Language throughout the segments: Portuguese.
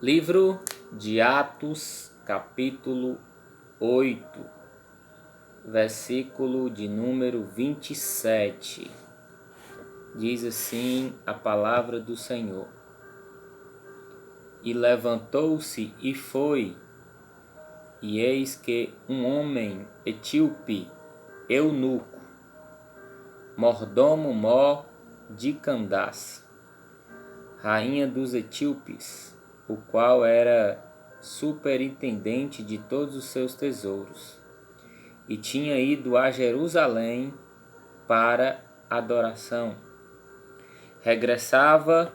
Livro de Atos, capítulo 8, versículo de número 27. Diz assim a palavra do Senhor: E levantou-se e foi, e eis que um homem etíope, eunuco, mordomo-mor de Candace, rainha dos etíopes, o qual era superintendente de todos os seus tesouros, e tinha ido a Jerusalém para adoração. Regressava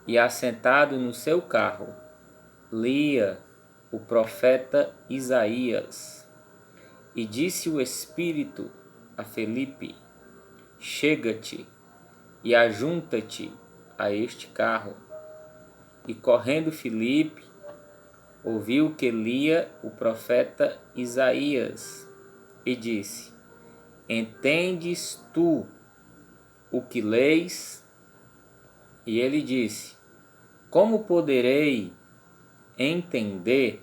e, assentado no seu carro, lia o profeta Isaías. E disse o Espírito a Felipe: Chega-te e ajunta-te a este carro. E correndo Filipe, ouviu que lia o profeta Isaías e disse: Entendes tu o que leis? E ele disse: Como poderei entender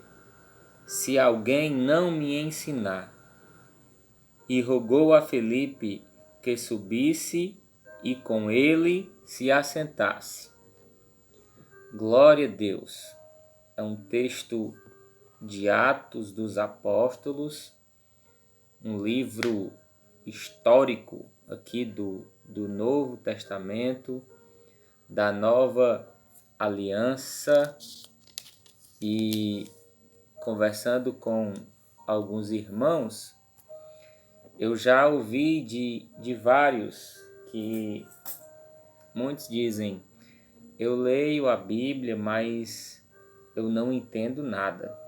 se alguém não me ensinar? E rogou a Filipe que subisse e com ele se assentasse. Glória a Deus. É um texto de Atos dos Apóstolos, um livro histórico aqui do Novo Testamento, da Nova Aliança. E conversando com alguns irmãos, eu já ouvi de vários que muitos dizem: eu leio a Bíblia, mas eu não entendo nada.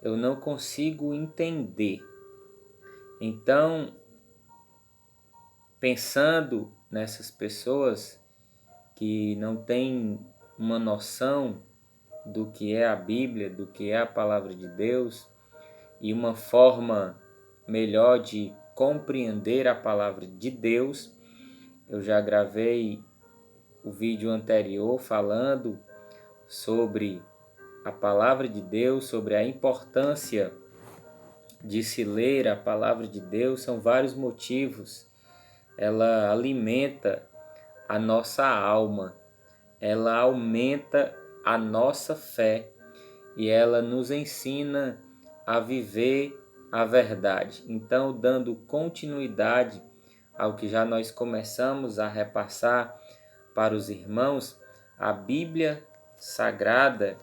Eu não consigo entender. Então, pensando nessas pessoas que não têm uma noção do que é a Bíblia, do que é a palavra de Deus, e uma forma melhor de compreender a palavra de Deus, eu já gravei o vídeo anterior falando sobre a palavra de Deus, sobre a importância de se ler a palavra de Deus. São vários motivos. Ela alimenta a nossa alma, ela aumenta a nossa fé e ela nos ensina a viver a verdade. Então, dando continuidade ao que já nós começamos a repassar para os irmãos, a Bíblia Sagrada,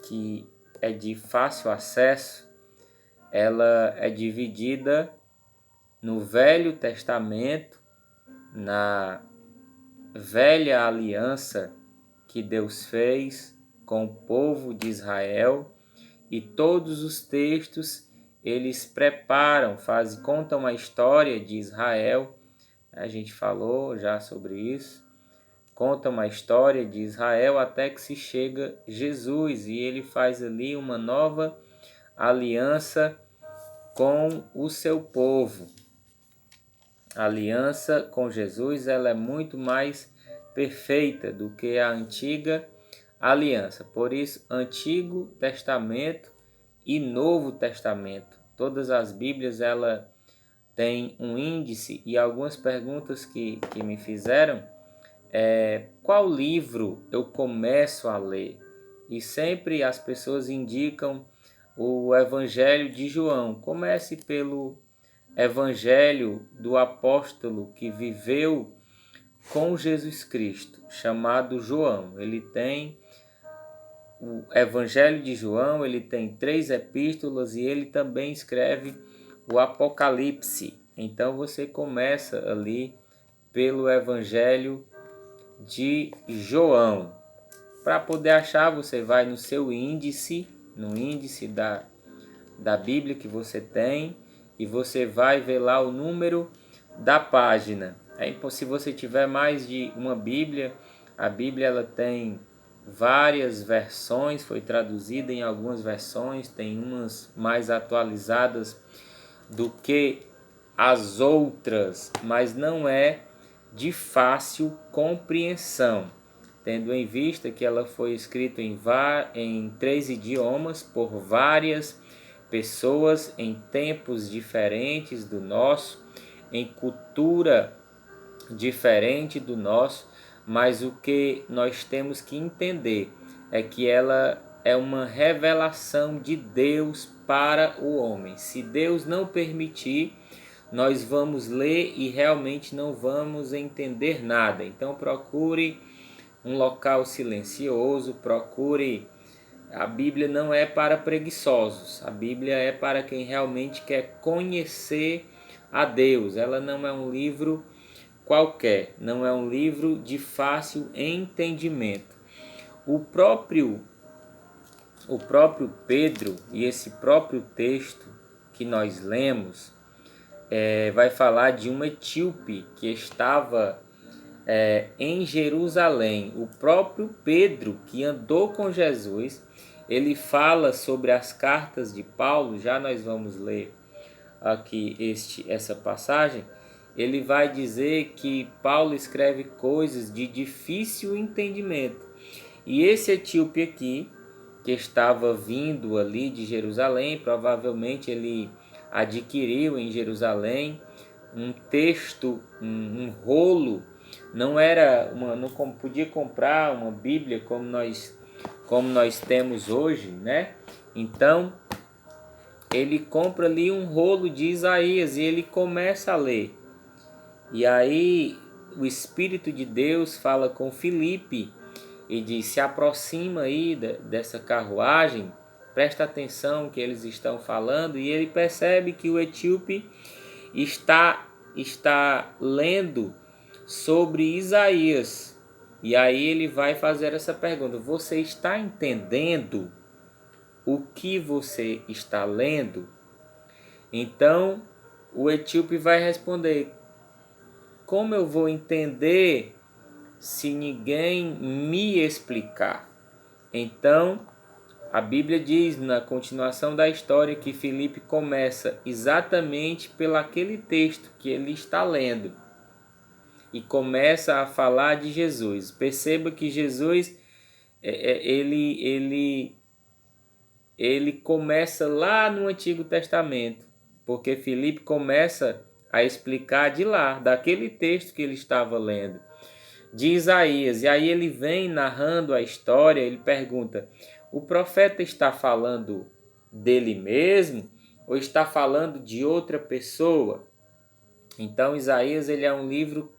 que é de fácil acesso, ela é dividida no Velho Testamento, na velha aliança que Deus fez com o povo de Israel, e todos os textos eles preparam, contam a história de Israel. A gente falou já sobre isso. Contam a história de Israel até que se chega Jesus e ele faz ali uma nova aliança com o seu povo. A aliança com Jesus, ela é muito mais perfeita do que a antiga aliança. Por isso, Antigo Testamento e Novo Testamento. Todas as Bíblias ela tem um índice, e algumas perguntas que me fizeram qual livro eu começo a ler? E sempre as pessoas indicam o Evangelho de João. Comece pelo Evangelho do apóstolo que viveu com Jesus Cristo, chamado João. Ele tem o Evangelho de João, ele tem 3 epístolas e ele também escreve o Apocalipse. Então você começa ali pelo Evangelho de João. Para poder achar, você vai no seu índice, no índice da Bíblia que você tem, e você vai ver lá o número da página. Se você tiver mais de uma Bíblia, a Bíblia ela tem várias versões, foi traduzida em algumas versões, tem umas mais atualizadas do que as outras, mas não é de fácil compreensão. tendo em vista que ela foi escrita em 3 idiomas por várias pessoas em tempos diferentes do nosso, em cultura diferente do nosso, mas o que nós temos que entender é que ela é uma revelação de Deus para o homem. Se Deus não permitir, nós vamos ler e realmente não vamos entender nada. Então procure um local silencioso, procure. A Bíblia não é para preguiçosos, a Bíblia é para quem realmente quer conhecer a Deus. Ela não é um livro qualquer, não é um livro de fácil entendimento. O próprio Pedro, e esse próprio texto que nós lemos, vai falar de um etíope que estava em Jerusalém. O próprio Pedro, que andou com Jesus, ele fala sobre as cartas de Paulo. Já nós vamos ler aqui essa passagem. Ele vai dizer que Paulo escreve coisas de difícil entendimento. E esse etíope aqui, que estava vindo ali de Jerusalém, provavelmente ele adquiriu em Jerusalém um texto, um rolo. Não podia comprar uma Bíblia como nós temos hoje, né? Então ele compra ali um rolo de Isaías e ele começa a ler. E aí o Espírito de Deus fala com Filipe e diz: se aproxima aí dessa carruagem, presta atenção que eles estão falando. E ele percebe que o etíope está lendo sobre Isaías. E aí ele vai fazer essa pergunta: você está entendendo o que você está lendo? Então o etíope vai responder: como eu vou entender se ninguém me explicar? Então a Bíblia diz na continuação da história que Filipe começa exatamente pelo aquele texto que ele está lendo e começa a falar de Jesus. Perceba que Jesus ele começa lá no Antigo Testamento, porque Filipe começa a explicar de lá, daquele texto que ele estava lendo, de Isaías. E aí ele vem narrando a história, ele pergunta: o profeta está falando dele mesmo ou está falando de outra pessoa? Então Isaías ele é um livro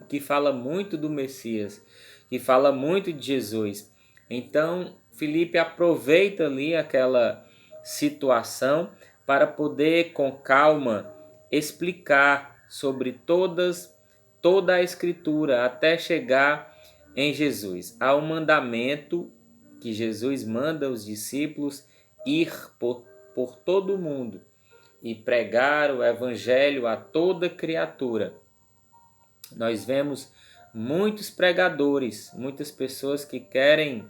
que fala muito do Messias, que fala muito de Jesus. Então Filipe aproveita ali aquela situação para poder com calma explicar sobre toda a Escritura até chegar em Jesus. Há um mandamento que Jesus manda aos discípulos: ir por todo o mundo e pregar o Evangelho a toda criatura. Nós vemos muitos pregadores, muitas pessoas que querem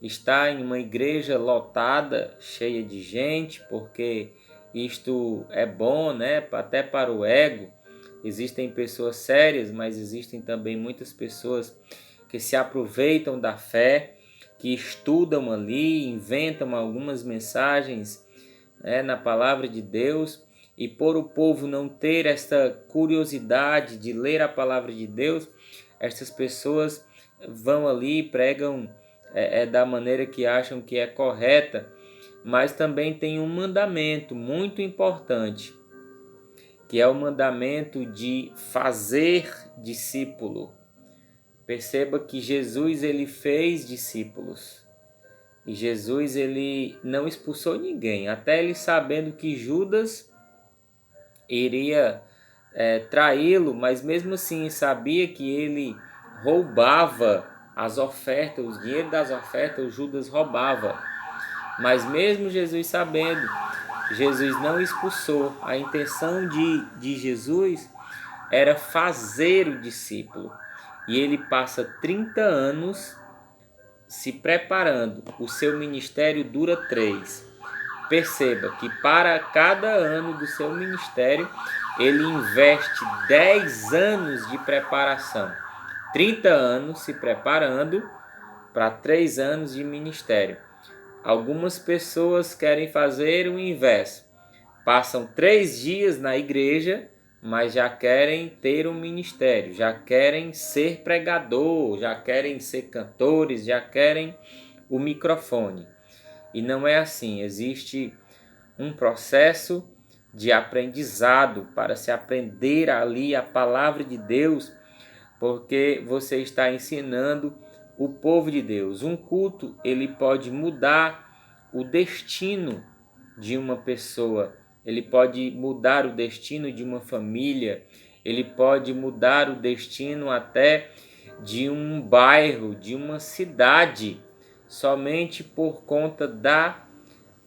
estar em uma igreja lotada, cheia de gente, porque isto é bom, né? Até para o ego. Existem pessoas sérias, mas existem também muitas pessoas que se aproveitam da fé, que estudam ali, inventam algumas mensagens, na palavra de Deus, e por o povo não ter esta curiosidade de ler a palavra de Deus, estas pessoas vão ali e pregam da maneira que acham que é correta. Mas também tem um mandamento muito importante, que é o mandamento de fazer discípulo. Perceba que Jesus ele fez discípulos. E Jesus ele não expulsou ninguém, até ele sabendo que Judas iria traí-lo, mas mesmo assim sabia que ele roubava as ofertas, o dinheiro das ofertas, o Judas roubava. Mas mesmo Jesus sabendo, Jesus não expulsou. A intenção de Jesus era fazer o discípulo. E ele passa 30 anos se preparando. O seu ministério dura 3. Perceba que para cada ano do seu ministério, ele investe 10 anos de preparação. 30 anos se preparando para 3 anos de ministério. Algumas pessoas querem fazer o inverso. Passam 3 dias na igreja, mas já querem ter um ministério, já querem ser pregador, já querem ser cantores, já querem o microfone. E não é assim, existe um processo de aprendizado para se aprender ali a palavra de Deus, porque você está ensinando o povo de Deus. Um culto, ele pode mudar o destino de uma pessoa, ele pode mudar o destino de uma família, ele pode mudar o destino até de um bairro, de uma cidade, somente por conta da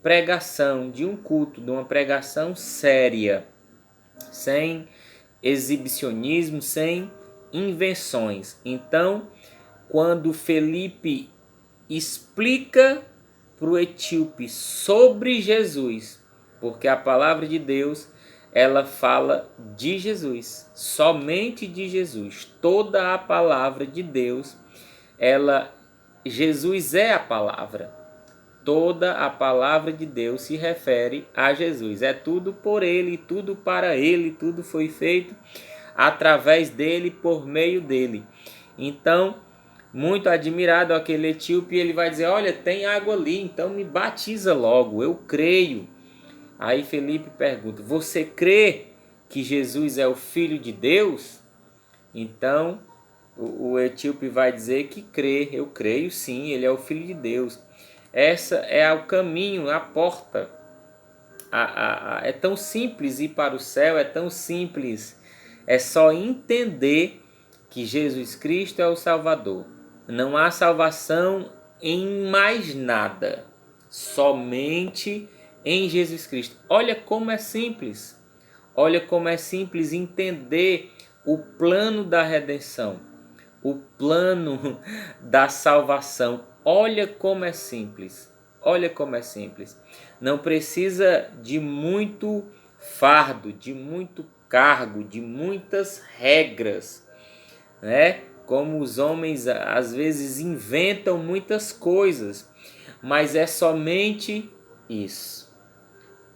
pregação, de um culto, de uma pregação séria, sem exibicionismo, sem invenções. Então, quando Felipe explica para o etíope sobre Jesus, porque a palavra de Deus, ela fala de Jesus, somente de Jesus. Toda a palavra de Deus, Jesus é a palavra. Toda a palavra de Deus se refere a Jesus. É tudo por ele, tudo para ele, tudo foi feito através dele, por meio dele. Então, muito admirado aquele etíope, ele vai dizer: olha, tem água ali, então me batiza logo, eu creio. Aí Felipe pergunta: você crê que Jesus é o Filho de Deus? Então, o etíope vai dizer que crê. Eu creio sim, ele é o Filho de Deus. Essa é o caminho, a porta. É tão simples ir para o céu, é tão simples. É só entender que Jesus Cristo é o Salvador. Não há salvação em mais nada, somente em Jesus Cristo. Olha como é simples. Olha como é simples entender o plano da redenção, o plano da salvação. Olha como é simples. Olha como é simples. Não precisa de muito fardo, de muito cargo, de muitas regras, né? Como os homens às vezes inventam muitas coisas, mas é somente isso.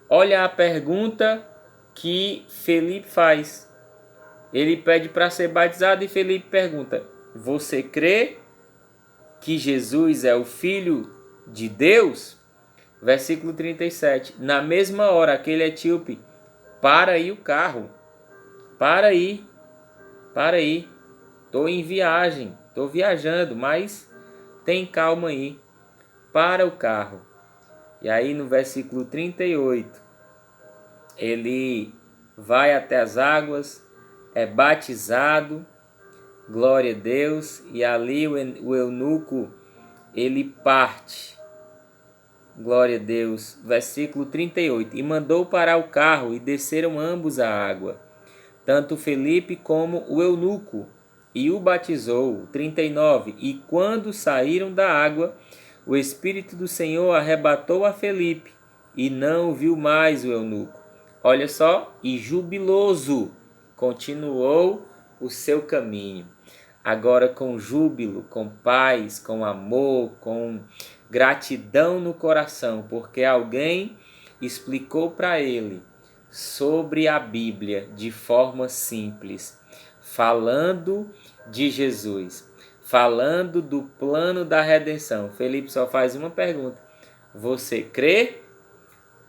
Olha a pergunta que Felipe faz. Ele pede para ser batizado e Felipe pergunta: você crê que Jesus é o Filho de Deus? Versículo 37. Na mesma hora, aquele etíope: para aí o carro. Para aí. Estou em viagem. Estou viajando, mas tem calma aí. Para o carro. E aí no versículo 38, ele vai até as águas, é batizado, glória a Deus, e ali o eunuco, ele parte, glória a Deus. Versículo 38, e mandou parar o carro, e desceram ambos à água, tanto Felipe como o eunuco, e o batizou. 39, e quando saíram da água, o Espírito do Senhor arrebatou a Felipe, e não viu mais o eunuco. Olha só, e jubiloso continuou o seu caminho. Agora com júbilo, com paz, com amor, com gratidão no coração, porque alguém explicou para ele sobre a Bíblia de forma simples, falando de Jesus, falando do plano da redenção. Felipe só faz uma pergunta: você crê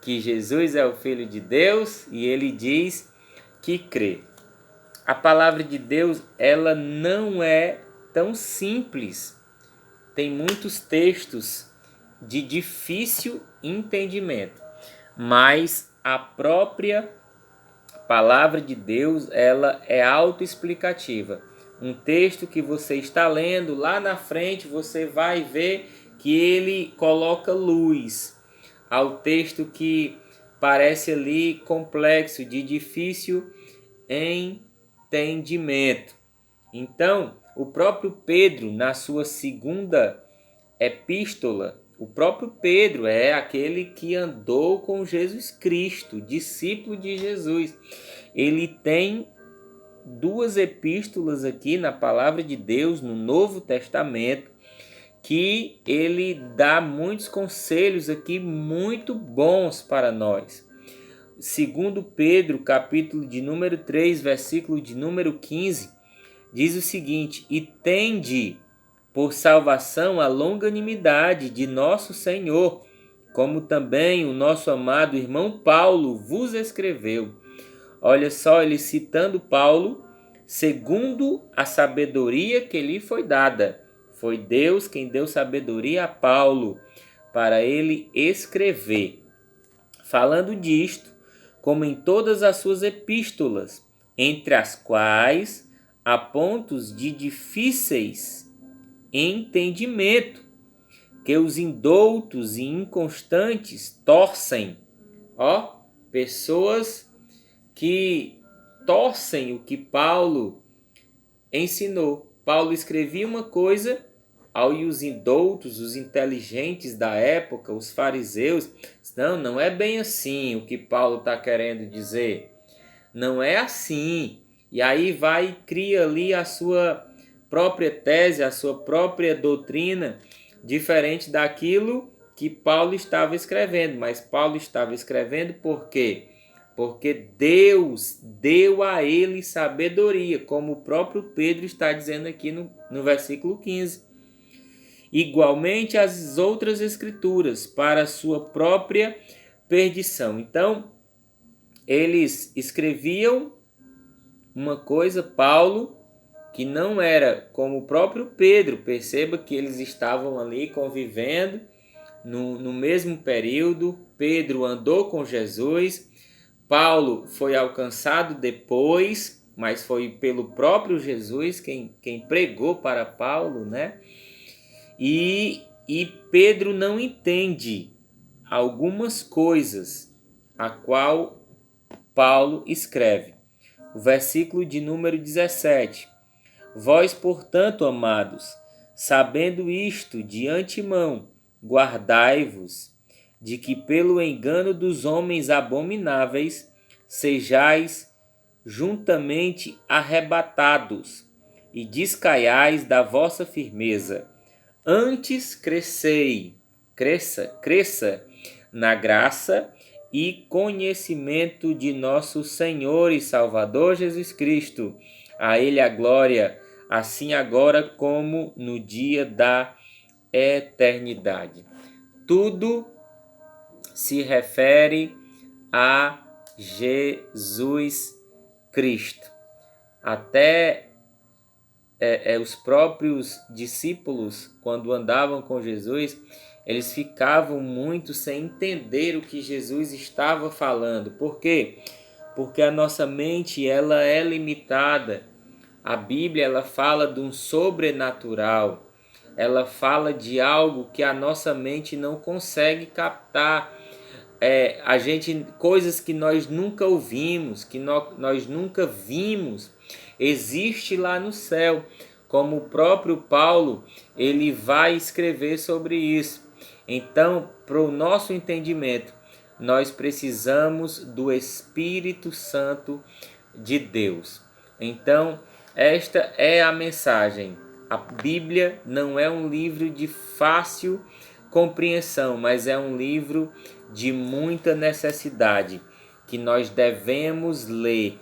que Jesus é o Filho de Deus? E ele diz que crê. A palavra de Deus, ela não é tão simples. Tem muitos textos de difícil entendimento, mas a própria palavra de Deus, ela é autoexplicativa. Um texto que você está lendo, lá na frente você vai ver que ele coloca luz ao texto que parece ali complexo, de difícil entendimento. Então, o próprio Pedro, na sua segunda epístola, o próprio Pedro é aquele que andou com Jesus Cristo, discípulo de Jesus. Ele tem 2 epístolas aqui na palavra de Deus, no Novo Testamento, que ele dá muitos conselhos aqui muito bons para nós. Segundo Pedro, capítulo de número 3, versículo de número 15, diz o seguinte: e tende por salvação a longanimidade de nosso Senhor, como também o nosso amado irmão Paulo vos escreveu. Olha só, ele citando Paulo, segundo a sabedoria que lhe foi dada. Foi Deus quem deu sabedoria a Paulo para ele escrever. Falando disto, como em todas as suas epístolas, entre as quais há pontos de difíceis entendimento, que os indoutos e inconstantes torcem. Pessoas que torcem o que Paulo ensinou. Paulo escrevia uma coisa, e os indoutos, os inteligentes da época, os fariseus, não é bem assim o que Paulo está querendo dizer. Não é assim. E aí vai e cria ali a sua própria tese, a sua própria doutrina, diferente daquilo que Paulo estava escrevendo. Mas Paulo estava escrevendo por quê? Porque Deus deu a ele sabedoria, como o próprio Pedro está dizendo aqui no versículo 15. Igualmente as outras escrituras, para a sua própria perdição. Então, eles escreviam uma coisa, Paulo, que não era como o próprio Pedro. Perceba que eles estavam ali convivendo no mesmo período. Pedro andou com Jesus, Paulo foi alcançado depois, mas foi pelo próprio Jesus quem pregou para Paulo, né? E Pedro não entende algumas coisas a qual Paulo escreve. O versículo de número 17. Vós, portanto, amados, sabendo isto de antemão, guardai-vos de que pelo engano dos homens abomináveis sejais juntamente arrebatados e descaiais da vossa firmeza. Antes cresça na graça e conhecimento de nosso Senhor e Salvador Jesus Cristo. A Ele a glória, assim agora como no dia da eternidade. Tudo se refere a Jesus Cristo. Até os próprios discípulos, quando andavam com Jesus, eles ficavam muito sem entender o que Jesus estava falando. Por quê? Porque a nossa mente ela é limitada. A Bíblia ela fala de um sobrenatural. Ela fala de algo que a nossa mente não consegue captar. Coisas que nós nunca ouvimos, que nós nunca vimos, existe lá no céu. Como o próprio Paulo, ele vai escrever sobre isso. Então, para o nosso entendimento, nós precisamos do Espírito Santo de Deus. Então, esta é a mensagem. A Bíblia não é um livro de fácil compreensão, mas é um livro de muita necessidade, que nós devemos ler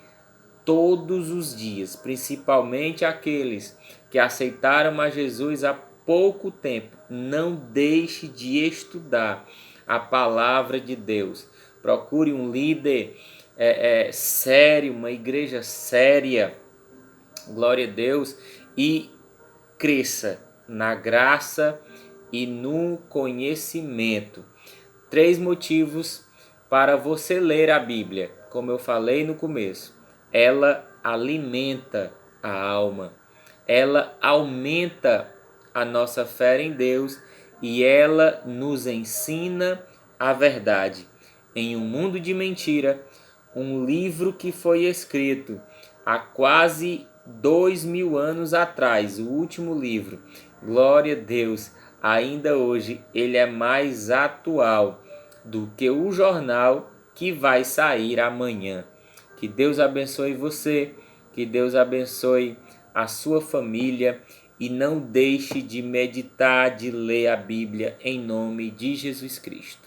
todos os dias, principalmente aqueles que aceitaram a Jesus há pouco tempo. Não deixe de estudar a palavra de Deus. Procure um líder sério, uma igreja séria, glória a Deus, e cresça na graça e no conhecimento. 3 motivos para você ler a Bíblia. Como eu falei no começo, ela alimenta a alma, ela aumenta a nossa fé em Deus e ela nos ensina a verdade. Em um mundo de mentira, um livro que foi escrito há quase 2000 anos atrás, o último livro, glória a Deus, ainda hoje ele é mais atual do que o jornal que vai sair amanhã. Que Deus abençoe você, que Deus abençoe a sua família e não deixe de meditar, de ler a Bíblia em nome de Jesus Cristo.